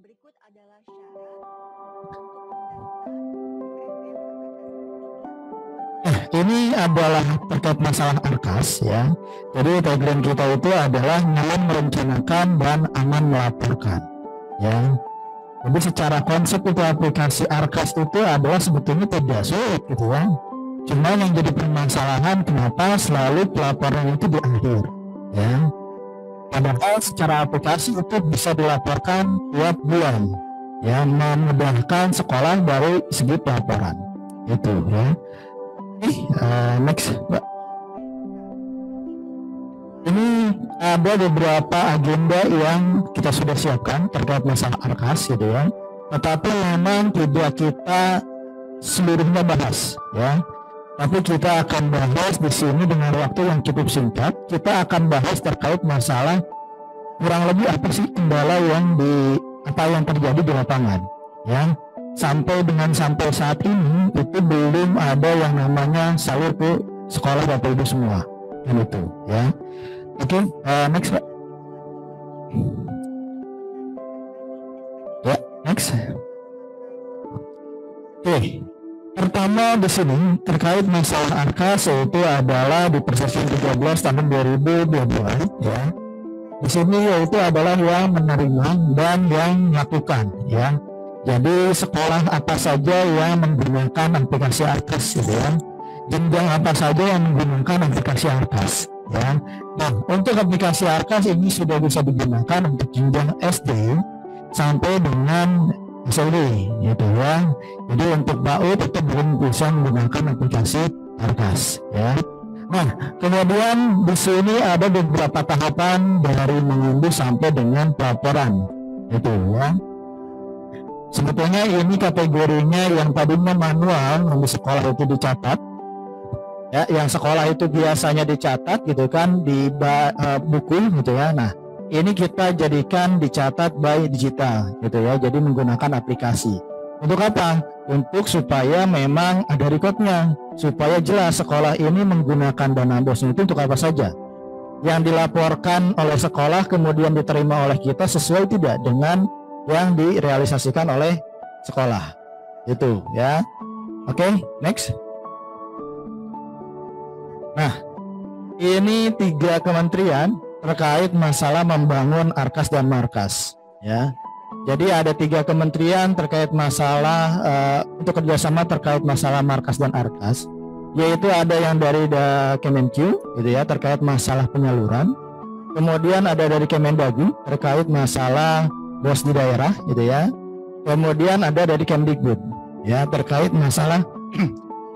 Berikut adalah syarat untuk mendaftar PTN Angkatan 3. Ini adalah terkait masalah ARKAS ya. Jadi tagline kita itu adalah nyaman merencanakan dan aman melaporkan ya. Jadi secara konsep itu aplikasi ARKAS itu adalah sebetulnya tidak sulit gitu ya. Cuma yang jadi permasalahan kenapa selalu pelaporan itu di akhir ya. Padahal secara aplikasi itu bisa dilaporkan tiap bulan ya, memudahkan sekolah dari segi pelaporan itu ya. Next Mbak. Ini ada beberapa agenda yang kita sudah siapkan terkait masalah ARKAS gitu ya. Tetapi memang tidak kita seluruhnya bahas ya. Tapi kita akan bahas di sini dengan waktu yang cukup singkat. Kita akan bahas terkait masalah kurang lebih apa sih kendala yang terjadi di lapangan ya. Sampai saat ini itu belum ada yang namanya salur ke sekolah Bapak Ibu semua kan itu ya. Oke, next Pak. Ya, next. Oke. Pertama di sini terkait masalah ARKAS yaitu adalah di Persesion 13 tahun 2022 ya. Di sini yaitu adalah yang menerima dan yang melakukan ya. Jadi sekolah apa saja yang menggunakan aplikasi ARKAS gitu ya. Jenjang apa saja yang menggunakan aplikasi ARKAS ya. Nah, untuk aplikasi ARKAS ini sudah bisa digunakan untuk jenjang SD sampai dengan SD gitu ya. Jadi untuk PAUD itu belum bisa menggunakan aplikasi ARKAS ya. Nah, kemudian di sini ada beberapa tahapan dari mengunduh sampai dengan pelaporan itu ya. Sebetulnya ini kategorinya yang tadinya manual yang di sekolah itu dicatat ya, yang sekolah itu biasanya dicatat gitu kan di buku gitu ya. Nah, ini kita jadikan dicatat by digital gitu ya, jadi menggunakan aplikasi. Untuk apa? Untuk supaya memang ada recordnya, supaya jelas sekolah ini menggunakan dana bosnya itu untuk apa saja. Yang dilaporkan oleh sekolah kemudian diterima oleh kita sesuai tidak dengan yang direalisasikan oleh sekolah itu ya. Oke, next. Nah, ini 3 kementerian terkait masalah membangun ARKAS dan MARKAS ya. Jadi ada 3 kementerian terkait masalah untuk kerjasama terkait masalah MARKAS dan ARKAS, yaitu ada yang dari Kemenq gitu ya terkait masalah penyaluran, kemudian ada dari Kemendagri terkait masalah bos di daerah gitu ya, kemudian ada dari Kemdikbud ya terkait masalah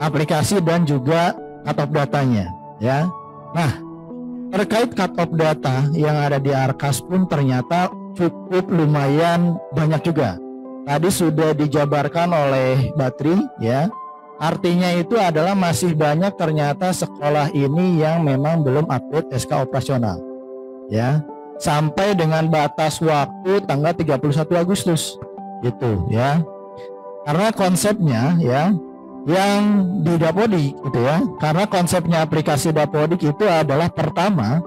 aplikasi dan juga cut-off datanya ya. Nah, terkait cut-off data yang ada di ARKAS pun ternyata cukup lumayan banyak juga. Tadi sudah dijabarkan oleh Batri ya. Artinya itu adalah masih banyak ternyata sekolah ini yang memang belum update SK operasional ya. Sampai dengan batas waktu tanggal 31 Agustus gitu ya. Karena konsepnya ya yang di Dapodik gitu ya. Karena konsepnya aplikasi Dapodik itu adalah pertama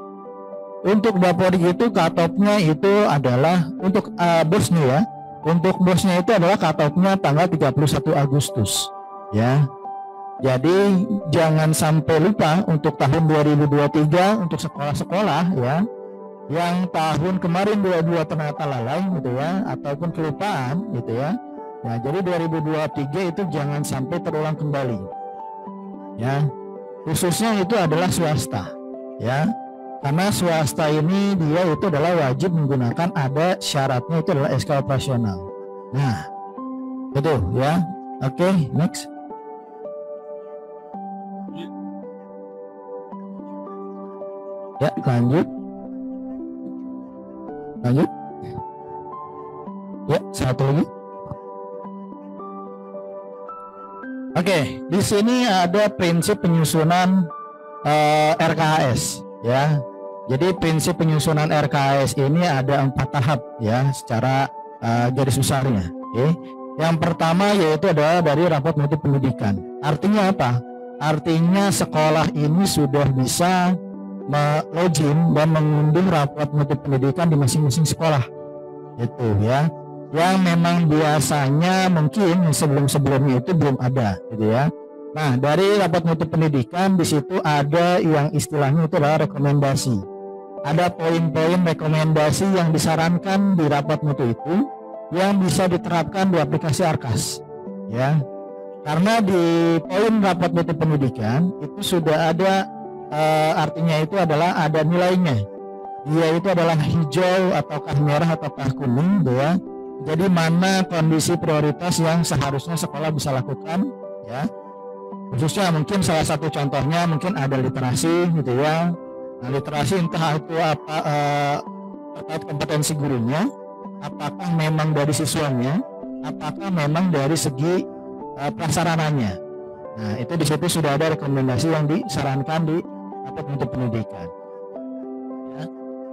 untuk Dapodik itu cut-off-nya itu adalah untuk bosnya ya. Untuk bosnya itu adalah cut-off-nya tanggal 31 Agustus ya. Jadi jangan sampai lupa untuk tahun 2023 untuk sekolah-sekolah ya yang tahun kemarin 22 ternyata lalai gitu ya ataupun kelupaan gitu ya. Nah, jadi 2023 itu jangan sampai terulang kembali ya. Khususnya itu adalah swasta ya. Karena swasta ini dia itu adalah wajib menggunakan ada syaratnya itu adalah SK operasional. Nah, betul ya. Oke, next. Ya, lanjut. Ya, satu lagi. Oke, di sini ada prinsip penyusunan RKAS ya. Jadi prinsip penyusunan RKAS ini ada 4 tahap ya secara garis besarnya. Oke. Yang pertama yaitu adalah dari raport mutu pendidikan. Artinya apa? Artinya sekolah ini sudah bisa login dan mengunduh raport mutu pendidikan di masing-masing sekolah. Itu ya. yang memang biasanya mungkin sebelum-sebelumnya itu belum ada gitu ya. Nah, dari rapat mutu pendidikan di situ ada yang istilahnya itu adalah rekomendasi. Ada poin-poin rekomendasi yang disarankan di rapat mutu itu yang bisa diterapkan di aplikasi Arkas ya. Karena di poin rapat mutu pendidikan itu sudah ada artinya itu adalah ada nilainya. Dia itu adalah hijau ataukah merah ataukah kuning gitu ya. Jadi mana kondisi prioritas yang seharusnya sekolah bisa lakukan ya. Khususnya mungkin salah satu contohnya mungkin ada literasi gitu ya. Nah, literasi entah itu apa terkait kompetensi gurunya, apakah memang dari siswanya, apakah memang dari segi prasarananya. Nah, itu di situ sudah ada rekomendasi yang disarankan di rapat mutu pendidikan. Ya.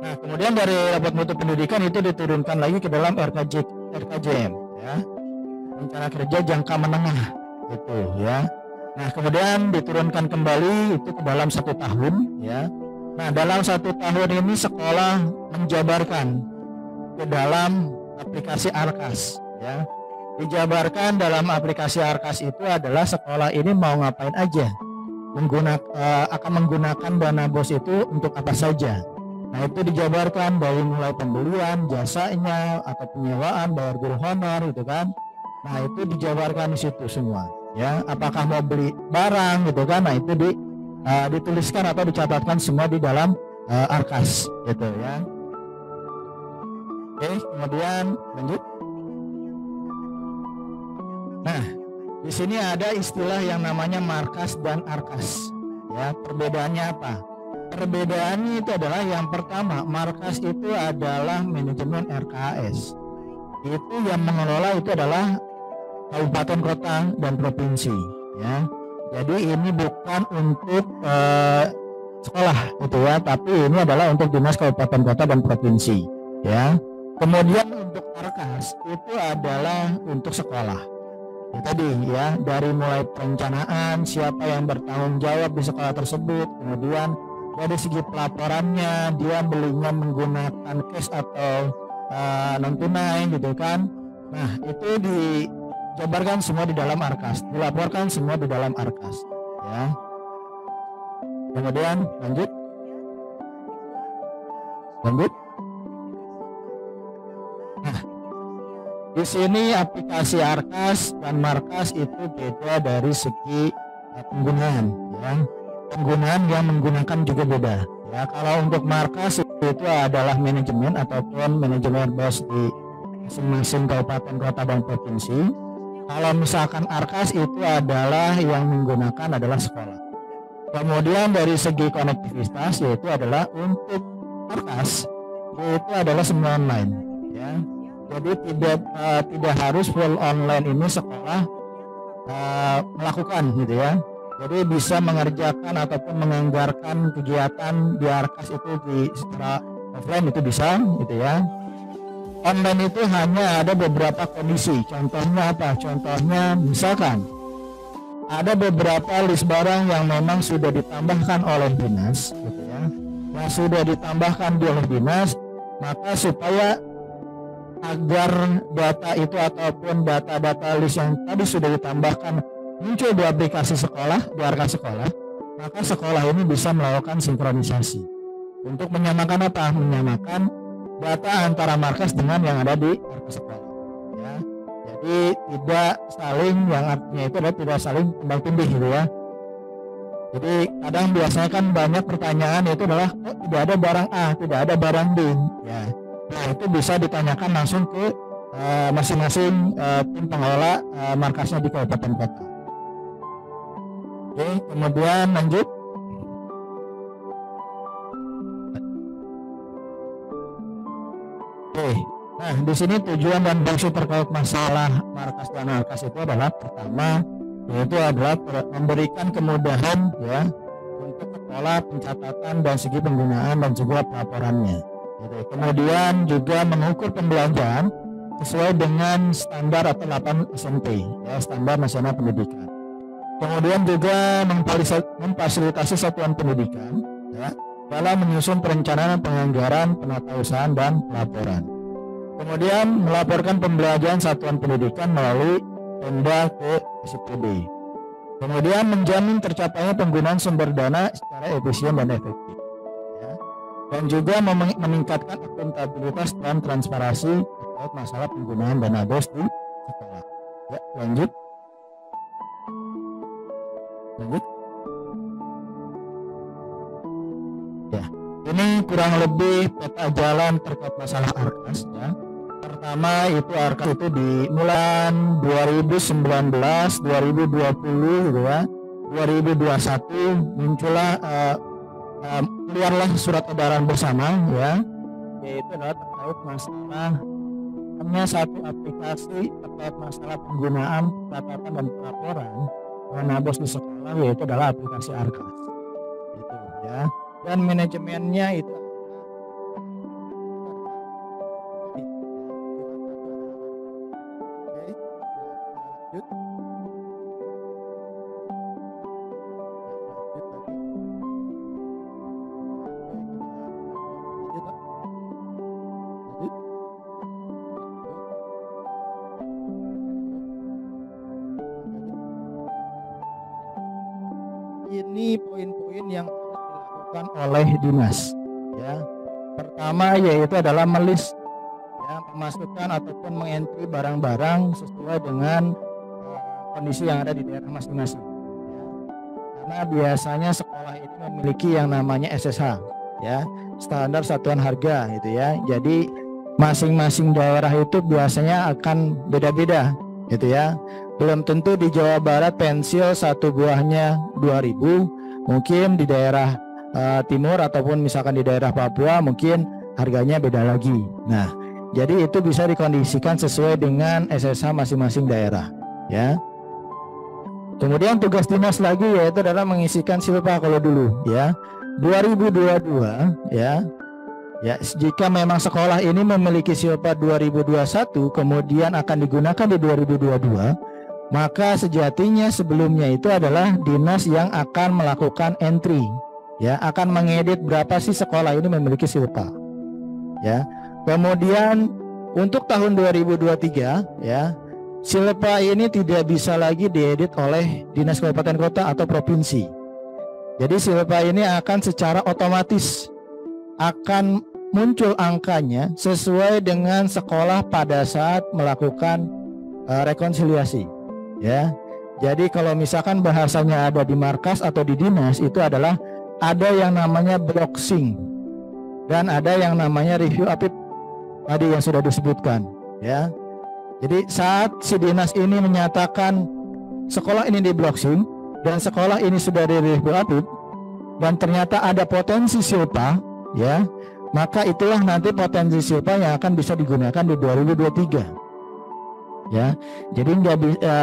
Nah, kemudian dari rapat mutu pendidikan itu diturunkan lagi ke dalam RKJM, ya, rencana kerja jangka menengah, gitu, ya. Nah, kemudian diturunkan kembali itu ke dalam 1 tahun, ya. Nah, dalam 1 tahun ini sekolah menjabarkan ke dalam aplikasi Arkas, ya. Dijabarkan dalam aplikasi Arkas itu adalah sekolah ini mau ngapain aja, akan menggunakan dana BOS itu untuk apa saja. Nah, itu dijabarkan dari mulai pembelian, jasanya, atau penyewaan, bayar guru honor gitu kan. Nah, itu dijabarkan di situ semua, ya. Apakah mau beli barang gitu kan. Nah, itu dituliskan atau dicatatkan semua di dalam Arkas gitu ya. Oke, kemudian lanjut. Nah, di sini ada istilah yang namanya markas dan Arkas. Ya, perbedaannya apa? Perbedaannya itu adalah yang pertama, markas itu adalah manajemen RKAS. Itu yang mengelola itu adalah kabupaten, kota, dan provinsi. Ya, jadi ini bukan untuk sekolah gitu ya, tapi ini adalah untuk dinas kabupaten, kota, dan provinsi. Ya, kemudian untuk Arkas itu adalah untuk sekolah. Ya, tadi ya, dari mulai perencanaan, siapa yang bertanggung jawab di sekolah tersebut, kemudian dari segi pelaporannya, dia belinya menggunakan cash atau non tunai gitu kan. Nah, itu dijabarkan semua di dalam Arkas, dilaporkan semua di dalam Arkas ya. Kemudian lanjut. Nah, di sini aplikasi Arkas dan Markas itu beda dari segi penggunaan ya. Penggunaan yang menggunakan juga beda ya. Kalau untuk Markas itu adalah manajemen ataupun manajemen BOS di masing-masing kabupaten, kota, dan provinsi. Kalau misalkan Arkas itu adalah yang menggunakan adalah sekolah. Kemudian dari segi konektivitas yaitu adalah untuk Arkas itu adalah semua online ya. Jadi tidak harus full online ini sekolah melakukan gitu ya. Jadi bisa mengerjakan ataupun menganggarkan kegiatan di Arkas itu secara offline itu bisa gitu ya. Online itu hanya ada beberapa kondisi. Contohnya apa? Contohnya misalkan ada beberapa list barang yang memang sudah ditambahkan oleh dinas gitu ya. Yang sudah ditambahkan oleh dinas, maka supaya agar data itu ataupun data-data list yang tadi sudah ditambahkan muncul di aplikasi sekolah, di Arkas sekolah, maka sekolah ini bisa melakukan sinkronisasi untuk menyamakan apa? Menyamakan data antara Markas dengan yang ada di Arkas sekolah ya. Jadi tidak saling, yang artinya itu adalah tidak saling tumbang tindih gitu ya. Jadi kadang biasanya kan banyak pertanyaan itu adalah kok tidak ada barang A, tidak ada barang B ya. Nah, itu bisa ditanyakan langsung ke masing-masing tim pengelola Markasnya di kabupaten kota. Oke, kemudian lanjut. Oke, nah di sini tujuan dan fungsi terkait masalah Markas dan Arkas itu adalah pertama yaitu adalah memberikan kemudahan ya untuk kelola pencatatan dan segi penggunaan dan juga pelaporannya. Kemudian juga mengukur pembelajaran sesuai dengan standar atau 8 SMP ya, standar nasional pendidikan. Kemudian juga memfasilitasi satuan pendidikan ya, dalam menyusun perencanaan penganggaran, penatausahaan, dan pelaporan. Kemudian melaporkan pembelajaran satuan pendidikan melalui Pemda ke SPD. Kemudian menjamin tercapainya penggunaan sumber dana secara efisien dan efektif. Ya. Dan juga meningkatkan akuntabilitas dan transparansi terkait masalah penggunaan dana BOS di sekolah. Ya, lanjut. Ya, ini kurang lebih peta jalan terkait masalah ARKAS. Ya. Pertama itu ARKAS itu di bulan 2019, 2020 gitu ya, 2021 muncullah keluarlah surat edaran bersama ya, yaitu adalah terkait masalah hanya satu aplikasi terkait masalah penggunaan catatan dan pelaporan dana BOS di sekolah, yaitu adalah aplikasi ARKAS gitu ya, dan manajemennya itu ini poin-poin yang harus dilakukan oleh dinas ya. Pertama yaitu adalah melis ya, memasukkan ataupun mengentry barang-barang sesuai dengan kondisi yang ada di daerah masing-masing ya. Karena biasanya sekolah ini memiliki yang namanya SSH ya, standar satuan harga gitu ya. Jadi masing-masing daerah itu biasanya akan beda-beda gitu ya. Belum tentu di Jawa Barat pensil satu buahnya 2.000, mungkin di daerah timur ataupun misalkan di daerah Papua mungkin harganya beda lagi. Nah, jadi itu bisa dikondisikan sesuai dengan SSH masing-masing daerah ya. Kemudian tugas dinas lagi yaitu adalah mengisikan silpa kalau dulu ya. 2022 ya. Ya, jika memang sekolah ini memiliki silpa 2021 kemudian akan digunakan di 2022, maka sejatinya sebelumnya itu adalah dinas yang akan melakukan entry ya, akan mengedit berapa sih sekolah ini memiliki silpa ya. Kemudian untuk tahun 2023 ya, silpa ini tidak bisa lagi diedit oleh dinas kabupaten kota atau provinsi. Jadi silpa ini akan secara otomatis akan muncul angkanya sesuai dengan sekolah pada saat melakukan rekonsiliasi ya. Jadi kalau misalkan bahasanya ada di markas atau di dinas itu adalah ada yang namanya blocksing dan ada yang namanya review apip tadi yang sudah disebutkan ya. Jadi saat si dinas ini menyatakan sekolah ini di blocksing dan sekolah ini sudah di review apip dan ternyata ada potensi silpa ya, maka itulah nanti potensi silpa yang akan bisa digunakan di 2023 ya. Jadi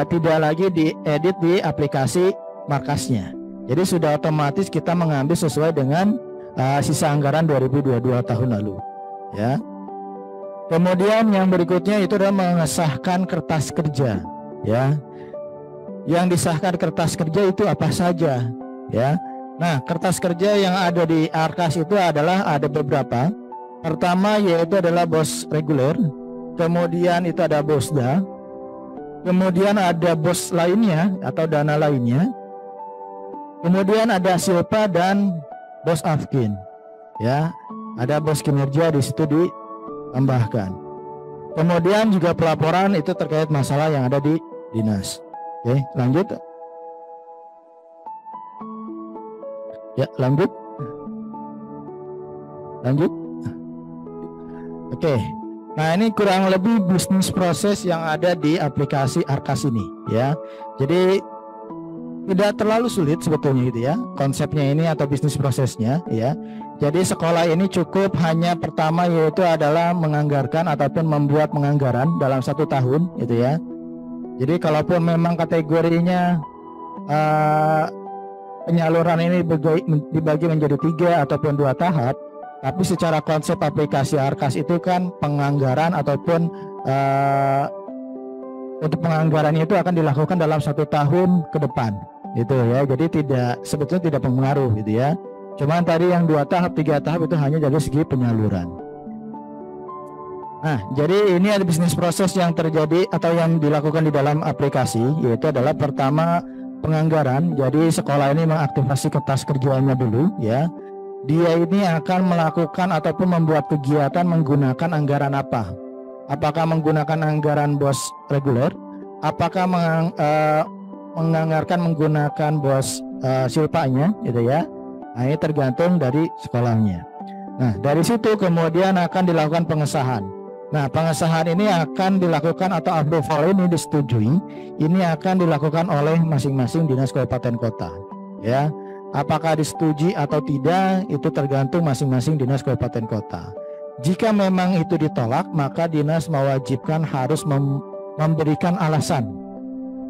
tidak lagi diedit di aplikasi markasnya. Jadi sudah otomatis kita mengambil sesuai dengan sisa anggaran 2022 tahun lalu ya. Kemudian yang berikutnya itu adalah mengesahkan kertas kerja ya. Yang disahkan kertas kerja itu apa saja ya. Nah, kertas kerja yang ada di ARKAS itu adalah ada beberapa. Pertama yaitu adalah BOS reguler, kemudian itu ada BOSDA, kemudian ada BOS lainnya atau dana lainnya, kemudian ada silpa dan BOS afkin ya. Ada BOS kinerja di situ ditambahkan. Kemudian juga pelaporan itu terkait masalah yang ada di dinas. Oke, lanjut ya, lanjut. Oke. Nah, ini kurang lebih bisnis proses yang ada di aplikasi ARKAS ini ya. Jadi tidak terlalu sulit sebetulnya gitu ya konsepnya ini atau bisnis prosesnya ya. Jadi sekolah ini cukup hanya pertama yaitu adalah menganggarkan ataupun membuat penganggaran dalam 1 tahun gitu ya. Jadi kalaupun memang kategorinya penyaluran ini dibagi menjadi 3 ataupun 2 tahap, tapi secara konsep aplikasi ARKAS itu kan penganggaran ataupun untuk penganggarannya itu akan dilakukan dalam 1 tahun ke depan gitu ya. Jadi sebetulnya tidak pengaruh gitu ya. Cuman tadi yang 2 tahap 3 tahap itu hanya dari segi penyaluran. Nah, jadi ini ada bisnis proses yang terjadi atau yang dilakukan di dalam aplikasi, yaitu adalah pertama penganggaran. Jadi sekolah ini mengaktifasi kertas kerjanya dulu ya. Dia ini akan melakukan ataupun membuat kegiatan menggunakan anggaran apa? Apakah menggunakan anggaran BOS reguler? Apakah menganggarkan menggunakan BOS silpanya gitu ya? Nah, ini tergantung dari sekolahnya. Nah, dari situ kemudian akan dilakukan pengesahan. Nah, pengesahan ini akan dilakukan atau approval ini disetujui, ini akan dilakukan oleh masing-masing dinas kabupaten kota. Ya, apakah disetujui atau tidak itu tergantung masing-masing dinas kabupaten kota. Jika memang itu ditolak, maka dinas mewajibkan harus memberikan alasan.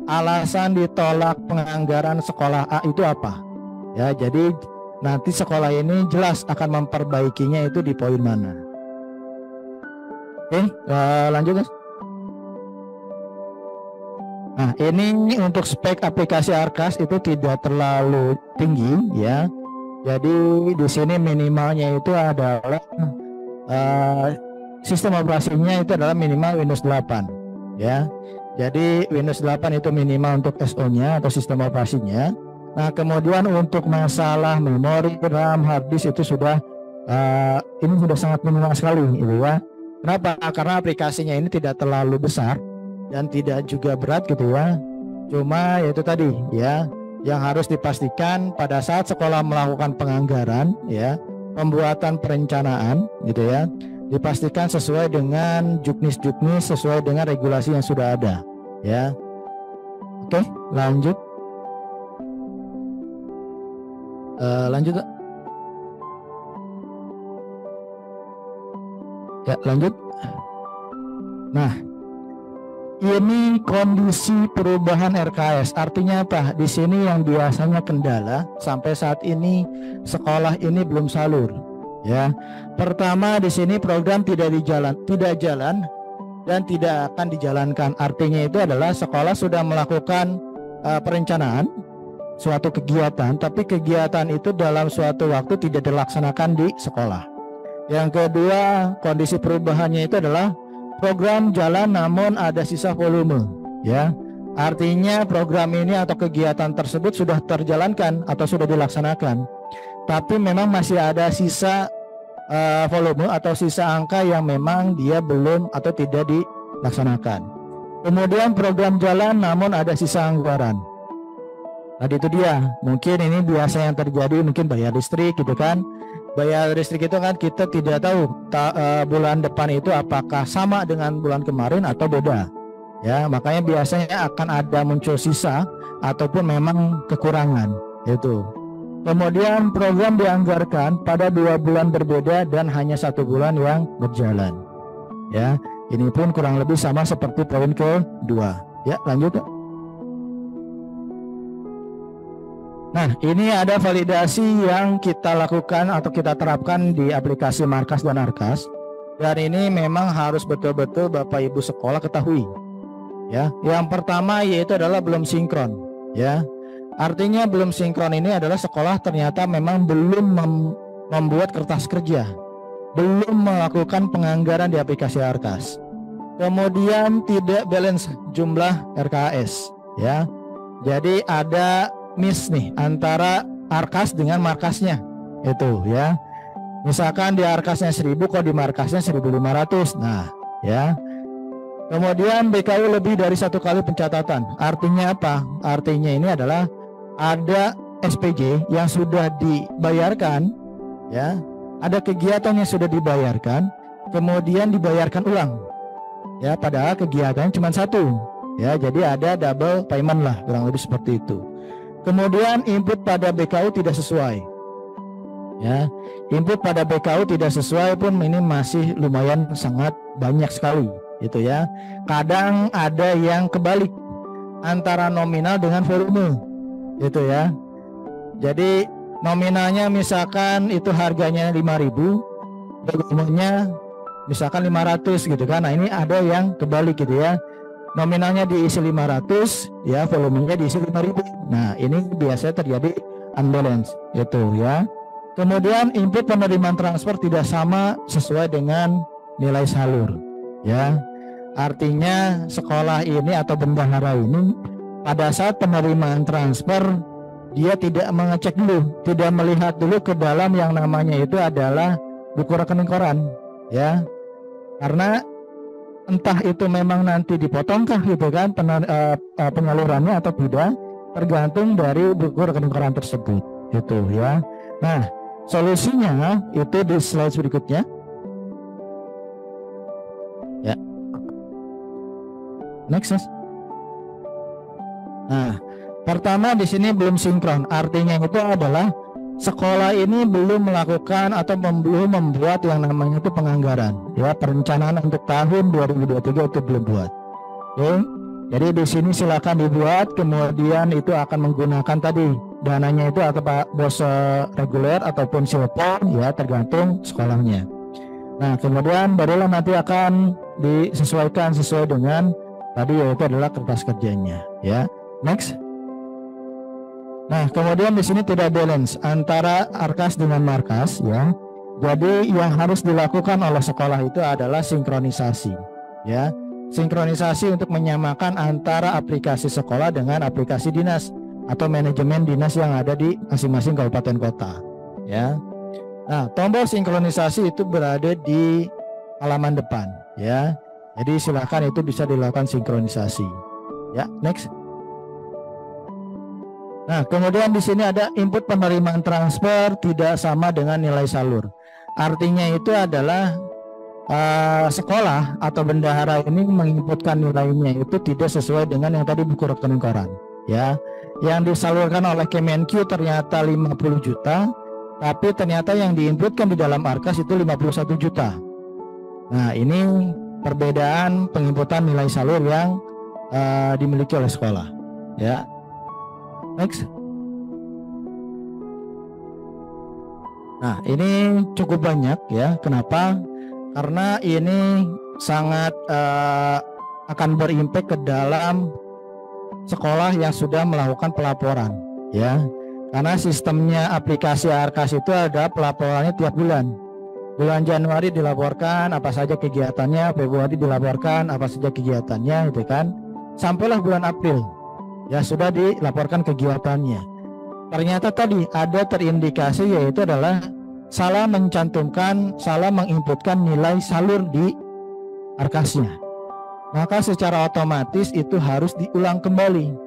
Alasan ditolak penganggaran sekolah A itu apa? Ya, jadi nanti sekolah ini jelas akan memperbaikinya itu di poin mana. Oke, lanjut guys. Nah, ini untuk spek aplikasi Arkas itu tidak terlalu tinggi ya. Jadi di sini minimalnya itu adalah sistem operasinya itu adalah minimal Windows 8 ya. Jadi Windows 8 itu minimal untuk SO-nya atau sistem operasinya. Nah, kemudian untuk masalah memori, RAM, hard disk itu sudah ini sudah sangat minimal sekali gitu ya. Kenapa? Karena aplikasinya ini tidak terlalu besar dan tidak juga berat gitu ya. Cuma yaitu tadi ya, yang harus dipastikan pada saat sekolah melakukan penganggaran ya, pembuatan perencanaan gitu ya, dipastikan sesuai dengan juknis-juknis, sesuai dengan regulasi yang sudah ada ya. Oke, lanjut. Lanjut. Ya, lanjut. Nah, ini kondisi perubahan RKS. Artinya apa? Di sini yang biasanya kendala sampai saat ini sekolah ini belum salur. Ya, pertama di sini program tidak jalan dan tidak akan dijalankan. Artinya itu adalah sekolah sudah melakukan perencanaan suatu kegiatan, tapi kegiatan itu dalam suatu waktu tidak dilaksanakan di sekolah. Yang kedua, kondisi perubahannya itu adalah program jalan namun ada sisa volume ya. Artinya program ini atau kegiatan tersebut sudah terjalankan atau sudah dilaksanakan, tapi memang masih ada sisa volume atau sisa angka yang memang dia belum atau tidak dilaksanakan. Kemudian program jalan namun ada sisa anggaran. Tadi itu dia, mungkin ini biasa yang terjadi, mungkin bayar listrik gitu kan. Bayar listrik itu kan kita tidak tahu bulan depan itu apakah sama dengan bulan kemarin atau beda ya, makanya biasanya akan ada muncul sisa ataupun memang kekurangan itu. Kemudian program dianggarkan pada 2 bulan berbeda dan hanya 1 bulan yang berjalan ya. Ini pun kurang lebih sama seperti poin kedua ya. Lanjut. Nah, ini ada validasi yang kita lakukan atau kita terapkan di aplikasi Markas dan Arkas. Dan ini memang harus betul-betul Bapak Ibu sekolah ketahui. Ya, yang pertama yaitu adalah belum sinkron, ya. Artinya belum sinkron ini adalah sekolah ternyata memang belum membuat kertas kerja, belum melakukan penganggaran di aplikasi Arkas. Kemudian tidak balance jumlah RKS, ya. Jadi ada miss nih antara Arkas dengan markasnya itu ya. Misalkan di Arkasnya 1000 kok di markasnya 1500. Nah ya. Kemudian BKU lebih dari 1 kali pencatatan. Artinya apa? Artinya ini adalah ada SPJ yang sudah dibayarkan ya, ada kegiatan yang sudah dibayarkan kemudian dibayarkan ulang ya, padahal kegiatannya cuma 1 ya. Jadi ada double payment lah, kurang lebih seperti itu. Kemudian input pada BKU tidak sesuai ya, input pada BKU tidak sesuai pun ini masih lumayan sangat banyak sekali itu ya. Kadang ada yang kebalik antara nominal dengan volume itu ya. Jadi nominalnya misalkan itu harganya 5.000, volumenya misalkan 500 gitu kan. Nah ini ada yang kebalik gitu ya, nominalnya diisi 500 ya, volumenya diisi 5.000. Nah ini biasanya terjadi unbalance itu ya. Kemudian input penerimaan transfer tidak sama sesuai dengan nilai salur ya. Artinya sekolah ini atau bendahara ini pada saat penerimaan transfer dia tidak mengecek dulu, tidak melihat dulu ke dalam yang namanya itu adalah buku rekening koran, ya. Karena entah itu memang nanti dipotongkah gitu kan penyalurannya atau tidak, tergantung dari buku rekening koran tersebut, gitu ya. Nah, solusinya itu di slide berikutnya. Ya. Next. Nah, pertama di sini belum sinkron. Artinya itu adalah sekolah ini belum melakukan atau belum membuat yang namanya itu penganggaran. Ya, perencanaan untuk tahun 2023 itu belum buat. Oke. Jadi di sini silakan dibuat, kemudian itu akan menggunakan tadi dananya itu atau Pak bos reguler ataupun silpon, ya tergantung sekolahnya. Nah, kemudian barulah nanti akan disesuaikan sesuai dengan tadi yaitu adalah kertas kerjanya, ya. Next. Nah, kemudian di sini tidak balance antara Arkas dengan Markas, ya. Jadi yang harus dilakukan oleh sekolah itu adalah sinkronisasi, ya. Sinkronisasi untuk menyamakan antara aplikasi sekolah dengan aplikasi dinas atau manajemen dinas yang ada di masing-masing kabupaten kota, ya. Nah, tombol sinkronisasi itu berada di halaman depan, ya. Jadi silakan itu bisa dilakukan sinkronisasi. Ya, next. Nah, kemudian di sini ada input penerimaan transfer tidak sama dengan nilai salur. Artinya itu adalah sekolah atau bendahara ini menginputkan nilainya itu tidak sesuai dengan yang tadi buku rekening koran, ya. Yang disalurkan oleh Kemenq ternyata 50 juta, tapi ternyata yang diinputkan di dalam Arkas itu 51 juta. Nah, ini perbedaan penginputan nilai salur yang dimiliki oleh sekolah, ya. Next. Nah, ini cukup banyak, ya. Kenapa? Karena ini sangat akan berimpact ke dalam sekolah yang sudah melakukan pelaporan, ya. Karena sistemnya aplikasi Arkas itu ada pelaporannya tiap bulan. Bulan Januari dilaporkan apa saja kegiatannya, Februari dilaporkan apa saja kegiatannya, gitu kan. Sampailah bulan April, ya sudah dilaporkan kegiatannya. Ternyata tadi ada terindikasi yaitu adalah salah menginputkan nilai salur di Arkasnya. Maka secara otomatis itu harus diulang kembali.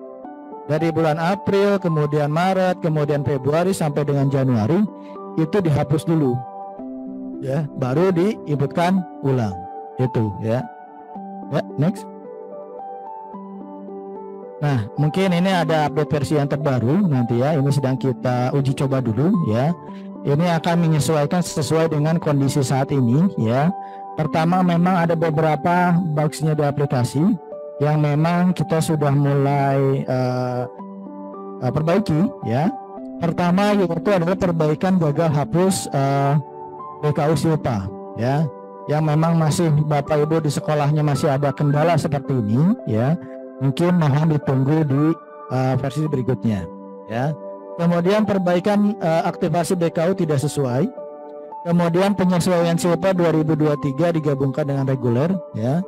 Dari bulan April, kemudian Maret, kemudian Februari sampai dengan Januari itu dihapus dulu. Ya, baru diinputkan ulang. Itu, ya. Ya, next. Nah, mungkin ini ada update versi yang terbaru nanti, ya. Ini sedang kita uji coba dulu, ya. Ini akan menyesuaikan sesuai dengan kondisi saat ini, ya. Pertama, memang ada beberapa bugs-nya di aplikasi yang memang kita sudah mulai perbaiki, ya. Pertama yaitu adalah perbaikan gagal hapus BKU Silpa, ya. Yang memang masih Bapak Ibu di sekolahnya masih ada kendala seperti ini, ya. Mungkin mohon ditunggu di versi berikutnya, ya. Kemudian perbaikan aktivasi BKU tidak sesuai. Kemudian penyesuaian Silpa 2023 digabungkan dengan reguler, ya.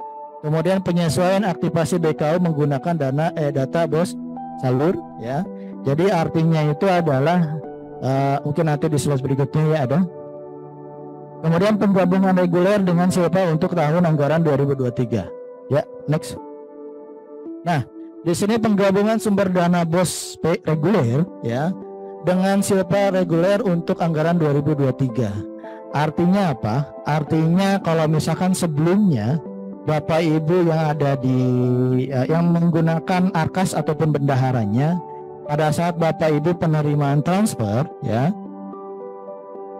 Kemudian penyesuaian aktivasi BKU menggunakan data bos salur, ya. Jadi artinya itu adalah mungkin nanti di slide berikutnya, ya, ada. Kemudian penggabungan reguler dengan Silpa untuk tahun anggaran 2023. Ya, next. Nah, di sini penggabungan sumber dana BOS reguler, ya, dengan Silpa reguler untuk anggaran 2023. Artinya apa? Artinya kalau misalkan sebelumnya Bapak Ibu yang ada di yang menggunakan Arkas ataupun bendaharanya pada saat Bapak Ibu penerimaan transfer, ya.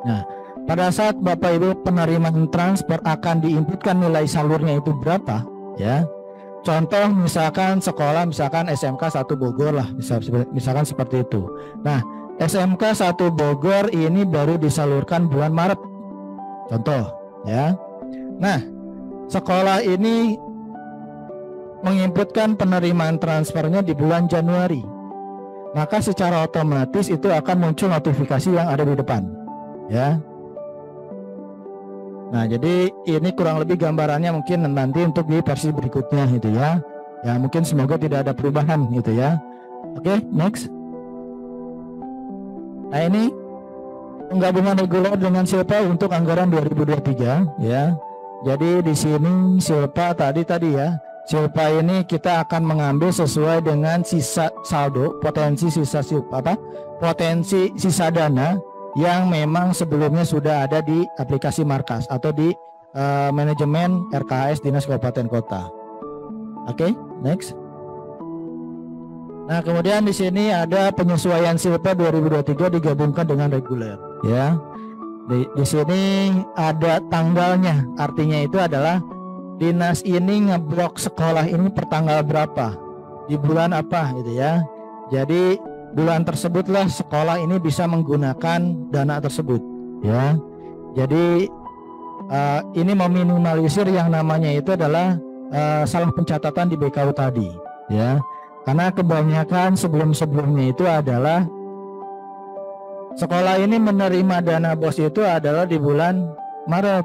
Nah, pada saat Bapak Ibu penerimaan transfer akan diinputkan nilai salurnya itu berapa, ya. Contoh misalkan sekolah misalkan SMK 1 Bogor lah, misalkan seperti itu. Nah, SMK 1 Bogor ini baru disalurkan bulan Maret. Contoh, ya. Nah, sekolah ini menginputkan penerimaan transfernya di bulan Januari. Maka secara otomatis itu akan muncul notifikasi yang ada di depan, ya. Nah, jadi ini kurang lebih gambarannya mungkin nanti untuk di versi berikutnya gitu ya. Ya, mungkin semoga tidak ada perubahan gitu ya. Oke, next. Nah, ini penggabungan reguler dengan Silpa untuk anggaran 2023 ya. Jadi di sini Silpa tadi ya. Silpa ini kita akan mengambil sesuai dengan sisa saldo, potensi sisa dana yang memang sebelumnya sudah ada di aplikasi Markas atau di manajemen RKAS Dinas Kabupaten Kota. Oke, next. Nah, kemudian di sini ada penyesuaian Silpa 2023 digabungkan dengan reguler, ya. Di sini ada tanggalnya, artinya itu adalah dinas ini ngeblok sekolah ini per tanggal berapa, di bulan apa gitu ya. Jadi bulan tersebutlah sekolah ini bisa menggunakan dana tersebut ya. Jadi ini meminimalisir yang namanya itu adalah salah pencatatan di BKU tadi ya. Karena kebanyakan sebelumnya itu adalah sekolah ini menerima dana BOS itu adalah di bulan Maret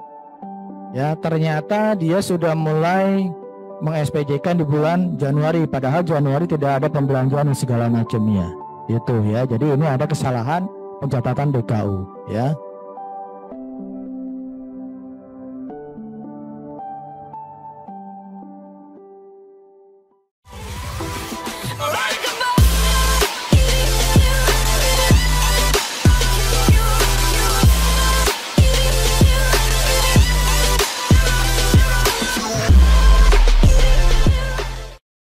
ya. Ternyata dia sudah mulai meng-SPJ-kan di bulan Januari, padahal Januari tidak ada pembelanjaan dan segala macamnya. Itu ya. Jadi ini ada kesalahan pencatatan BKU ya.